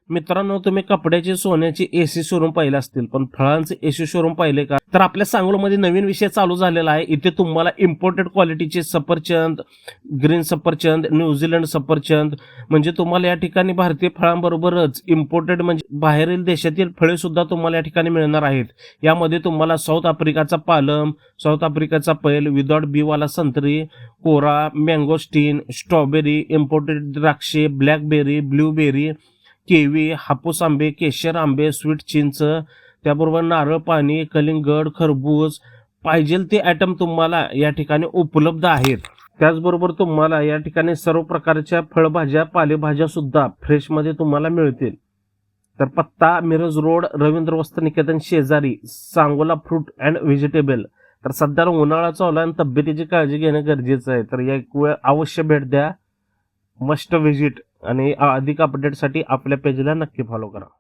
मित्रांनो, तुम्ही कपड्याचे, सोन्याचे एसी शोरूम पाहिले असतील, पण फळांचे एसी शोरूम पाहिले का? तर आपल्या सांगोलमध्ये नवीन विषय चालू झालेला आहे. इथे तुम्हाला इम्पोर्टेड क्वालिटीचे सफरचंद, ग्रीन सफरचंद, न्यूझीलंड सफरचंद, म्हणजे तुम्हाला या ठिकाणी भारतीय फळांबरोबरच इम्पोर्टेड म्हणजे बाहेरील देशातील फळे सुद्धा तुम्हाला या ठिकाणी मिळणार आहेत. यामध्ये तुम्हाला साऊथ आफ्रिकाचा पालम, साऊथ आफ्रिकाचा पैल, विदाउट बीवाला संत्री, कोरा, मँगोस्टीन, स्ट्रॉबेरी, इम्पोर्टेड द्राक्षे, ब्लॅकबेरी, ब्लूबेरी, केवी, हापूस आंबे, केशर आंबे, स्वीट चिंच, त्याबरोबर नारळ पाणी, कलिंगड, खरबूज, पाहिजेल ते आयटम तुम्हाला या ठिकाणी उपलब्ध आहेत. त्याचबरोबर तुम्हाला या ठिकाणी सर्व प्रकारच्या फळभाज्या, पालेभाज्या सुद्धा फ्रेशमध्ये तुम्हाला मिळतील. तर पत्ता मिरज रोड, रवींद्र वस्त्र निकेतन शेजारी, सांगोला फ्रूट अँड व्हेजिटेबल. तर सध्या उन्हाळा चालू आहे आणि तब्येतीची काळजी घेणं गरजेचं आहे. तर या वेळ अवश्य भेट द्या, मस्ट व्हिजिट. आणि अधिक अपडेटसाठी आपल्या पेजला नक्की फॉलो करा.